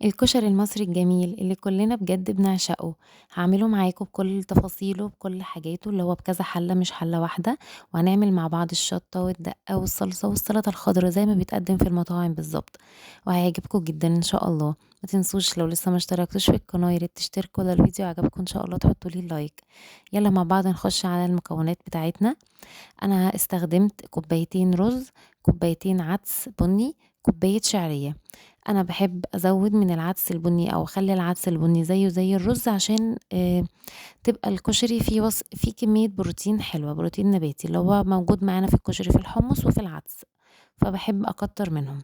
الكشري المصري الجميل اللي كلنا بجد بنعشقه، هاعمله معاكم بكل تفاصيله بكل حاجاته اللي هو بكذا حلة مش حلة واحدة، وهنعمل مع بعض الشطة والدقة والصلصة والسلطة الخضرا زي ما بيتقدم في المطاعم بالضبط، وهيعجبكم جدًا إن شاء الله. ما تنسوش لو لسه ما اشتركتوش في القناة ياريت تشتركوا، لو الفيديو عجبكم إن شاء الله تحطوا لي لايك. يالّا مع بعض نخش على المكونات بتاعتنا. أنا استخدمت كوبايتين رز، كوبايتين عدس بني، كوباية شعرية. أنا باحب أزوّد من العدس البني أو أخلّي العدس البني زيه زي الرز عشان تبقى الكشري فيه كمية بروتين حلوة، بروتين نباتي اللي هو موجود معانا في الكشري في الحمص وفي العدس، فباحب أكتّر منهم.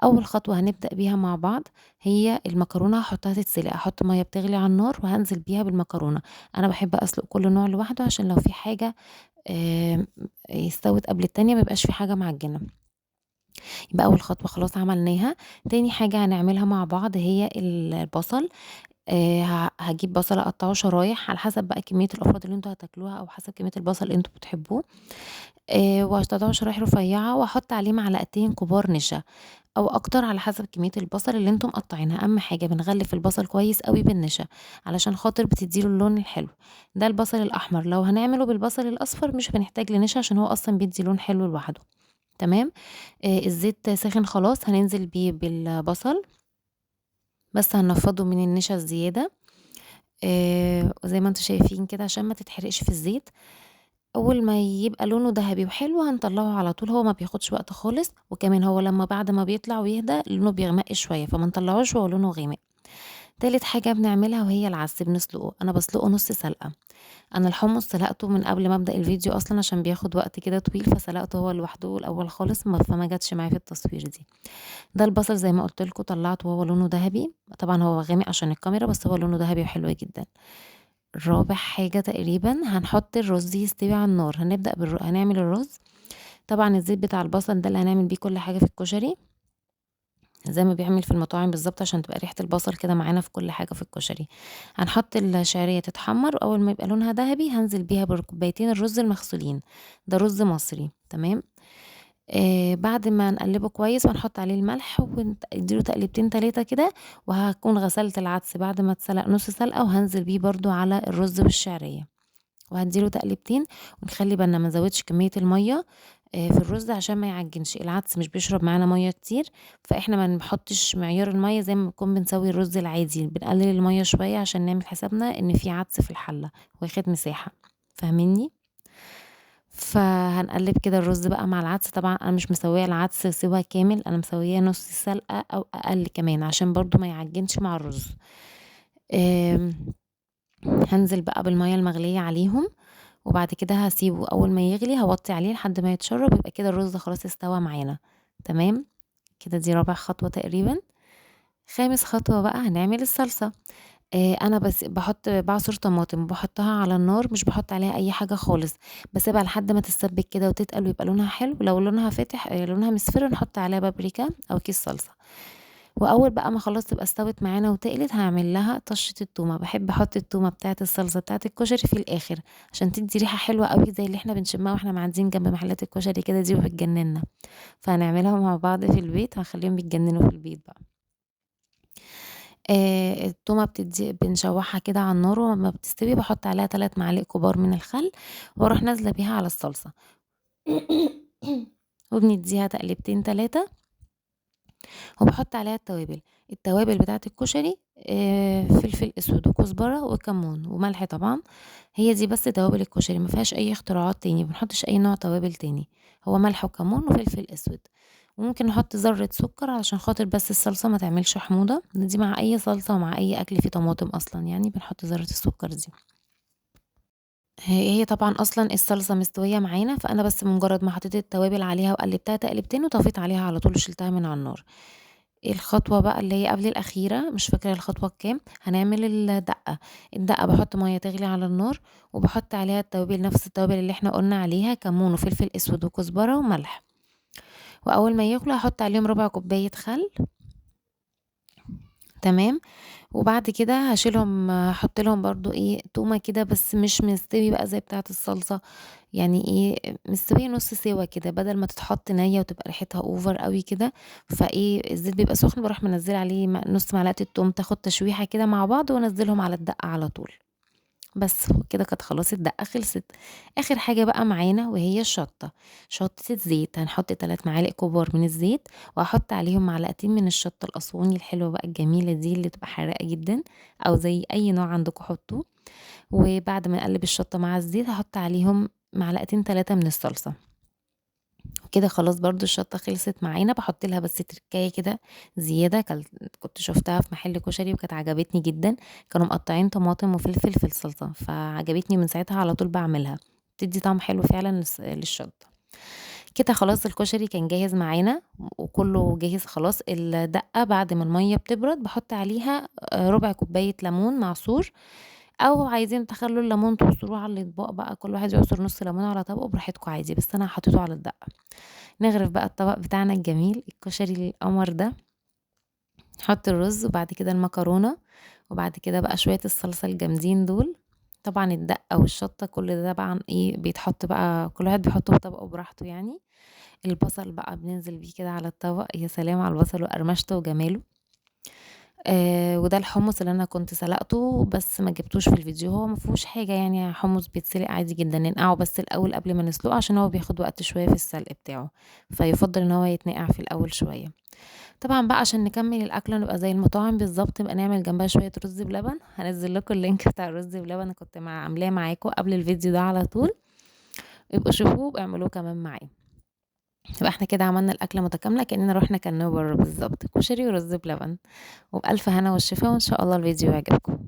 أول خطوة هنبدأ بيها مع بعض هي المكرونة هاحطها تتسلق، هاحط مَيّة بتغلي على النار وهانزل بيها بالمكرونة. أنا باحب أسلق كل نوع لوحده عشان لو في حاجة آآ استوت قبل التانية ما يبقاش في حاجة معجنة. يبقى أول خطوة خلاص عملناها. تاني حاجة هنعملها مع بعض هي البصل. هاجيب بصل أقطّعه شرايح على حسب بقى كمية الأفراد اللي أنتم هتاكلوها أو حسب كمية البصل اللي أنتم بتحبوه. وهاقطّعه شرايح رفيّعة وأحط عليه معلقتين كبار نشا أو أكتر على حسب كمية البصل اللي أنتم مقطّعينها. أهم حاجة بنغلِّف البصل كويس أوي بالنشا علشان خاطر بتدّي له اللون الحلو. ده البصل الأحمر، لو هنعمله بالبصل الأصفر مش بنحتاج لنشا عشان هو أصلًا بيدّي لون حلو لوحده. تمام. الزيت سِخِن خلاص هننزل بيه بالبصل، بس هننفّضه من النشا الزيادة زي ما أنتم شايفين كده عشان ما تتحرقش في الزيت. أول ما يبقى لونه دهبي وحلو هنطلّعه على طول، هو ما بياخدش وقت خالص، وكمان هو لمّا بعد ما بيطلع ويهدى لونه بيغمق شوية، فما نطلّعوش وهو لونه غامق. تالت حاجة بنعملها وهي العدس بنسلقه، أنا باسلقه نُص سلقة. أنا الحمص سلقته من قبل ما أبدأ الفيديو أصلًا عشان بياخد وقت كده طويل، فسلقته هو لوحده الأول خالص فما جاتش معايا في التصوير دي. ده البصل زي ما قُلت لكم طلّعته وهو لونه دهبي، طبعًا هو غامق عشان الكاميرا بس هو لونه دهبي وحلو جدًا. رابع حاجة تقريبًا هنحط الرز يستوي على النار، هنبدأ هنعمل الرز. طبعًا الزيت بتاع البصل ده اللي هنعمل بيه كل حاجة في الكشري، زي ما بيعمل في المطاعم بالضبط عشان تبقى ريحة البصل كده معانا في كل حاجة في الكشري. هنحط الشعرية تتحمّر وأول ما يبقى لونها دهبي هانزل بيها بكوبايتين الرز المغسولين، ده رز مصري. تمام. بعد ما نقلّبه كويس وهنحط عليه الملح ادّي له تقليبتين 3 كده، وهاكون غسلت العدس بعد ما اتسلق نُص سلقة وهانزل بيه برضه على الرز والشعرية، وهادّي له تقليبتين. ونخلّي بالنا ما نزوّدش كمية المَيّة في الرز عشان ما يعجنش، العدس مش بيشرب معانا مَيّة كتير، فإحنا ما نحطش معيار المَيّة زي ما بنكون بنسوي الرز العادي، بنقلل المَيّة شوية عشان نعمل حسابنا إن في عدس في الحلة واخد مساحة، فاهمينّي؟ فهنقلّب كده الرز بقى مع العدس، طبعًا أنا مش مسوية العدس سِوَى كامل، أنا مسوياه نُص سلقة أو أقل كمان عشان برضه ما يعجنش مع الرز. آمم هانزل بقى بالمَيّة المغلية عليهم، وبعد كده هاسيبه أول ما يغلي هاوطّي عليه لحد ما يتشرّب، يبقى كده الرز خلاص استوى معانا. تمام. كده دي رابع خطوة تقريبًا. خامس خطوة بقى هنعمل الصلصة. أنا باعصر طماطم وباحطها على النار، مش باحط عليها أي حاجة خالص، باسيبها لحد ما تتسبك كده وتتقل ويبقى لونها حلو، لو لونها فاتح لونها مصفر نحط عليها بابريكا أو كيس صلصة. وأول بقى ما خلاص تبقى استوت معانا وتقلت هاعمل لها طشة التومة، باحب أحط التومة بتاعة الصلصة بتاعة الكشري في الآخر، عشان تدّي ريحة حلوة أوي زي اللي إحنا بنشمها واحنا معديين جنب محلات الكشري كده دي وبتجننا. فهنعملها مع بعض في البيت وهاخليهم يتجننوا في البيت بقى. التومة بنشوحها كده على النار ولمّا بتستوي باحط عليها 3 معالق كبار من الخل، وأروح نازلة بيها على الصلصة. وبندّيها تقليبتين 3 وباحط عليها التوابل. التوابل بتاعة الكشري فلفل أسود وكزبرة وكمون وملح طبعًا، هي دي بس توابل الكشري ما فيهاش أي اختراعات تاني، ما بنحطش أي نوع توابل تاني، هو ملح وكمون وفلفل أسود. وممكن نحط ذرة سكر علشان خاطر بس الصلصة ما تعملش حموضة، دي مع أي صلصة ومع أي أكل فيه طماطم أصلًا يعني بنحط ذرة السكر دي. هي طبعًا أصلًا الصلصة مستوية معانا، فأنا بس بمجرد ما حطيت التوابل عليها وقلبتها تقلبتين وطفيت عليها على طول وشِلتها من على النار. الخطوة بقى اللي هي قبل الأخيرة مش فاكرة الخطوة الكام، هنعمل الدقة. الدقة باحط مَيّة تغلي على النار وباحط عليها التوابل نفس التوابل اللي إحنا قُلنا عليها كمون وفلفل أسود وكزبرة وملح. وأول ما يغلوا هاحط عليهم ربع كوباية خل تمام. وبعد كده هاشيلهم هاحط لهم برضه إيه، تومة كده بس مش مستوي بقى زي بتاعة الصلصة، يعني إيه مستوية نُص سِوَى كده، بدل ما تتحط نيّة وتبقى ريحتها over أوي كده، فإيه الزيت بيبقى سخن باروح منزّلة عليه نُص معلقة التوم تاخد تشويحة كده مع بعض وانزّلهم على الدقة على طول. بس كده كانت خلاص الدقة خلصت. آخر حاجة بقى معانا وهي الشطة، شطة الزيت هنحط 3 معالق كبار من الزيت، وهاحط عليهم معلقتين من الشطة الأسواني الحلوة بقى الجميلة دي اللي بتبقى حراقة جدًا، أو زي أي نوع عندكم حطوه. وبعد ما نقلب الشطة مع الزيت هاحط عليهم معلقتين 3 من الصلصة. وكده خلاص برضه الشطة خلصت معانا، باحط لها بس تركاية كده زيادة كنت شُفتها في محل كشري وكانت عجبتني جدًا، كانوا مقطعين طماطم وفلفل في الصلصة، فعجبتني من ساعتها على طول باعملها، بتدّي طعم حلو فعلًا للشطة. كده خلاص الكشري كان جاهز معانا وكلّه جاهز خلاص، الدقة بعد ما المَيّة بتبرد باحط عليها ربع كوباية ليمون معصور، أو عايزين تخلّوا الليمون تعصروه على الأطباق بقى، كل واحد يعصر نُص ليمونة على طبقه براحتكم عادي، بس أنا حطيته على الدقة. نغرف بقى الطبق بتاعنا الجميل الكشري القمر ده، نحط الرز وبعد كده المكرونة، وبعد كده بقى شوية الصلصة الجامدين دول، طبعًا الدقة والشطة كل ده طبعًا إيه بيتحط بقى كل واحد بيحطه في طبقه براحته يعني. البصل بقى بننزل بيه كده على الطبق، يا سلام على البصل وقرمشته وجماله. وده الحمص اللي أنا كنت سلقته بس ما جبتوش في الفيديو، هو ما فيهوش حاجة يعني حمص بيتسلق عادي جدًا، ننقعه بس الأول قبل ما نسلقه عشان هو بياخد وقت شوية في السلق بتاعه، فيُفضّل إن هو يتنقع في الأول شوية. طبعًا بقى عشان نكمّل الأكلة نبقى زي المطاعم بالضبط، نبقى نعمل جنبها شوية رز بلبن، هانزّل لكم اللينك بتاع الرز بلبن أنا كنت عاملاه معاكم قبل الفيديو ده على طول، ابقوا شوفوه وابقوا اعملوه كمان معايا. يبقى إحنا كده عملنا الأكلة متكاملة كأننا رُحنا كلناه برّه بالضبط، كشري ورز بلبن، وبألف هنا والشفا وإن شاء الله الفيديو يعجبكم.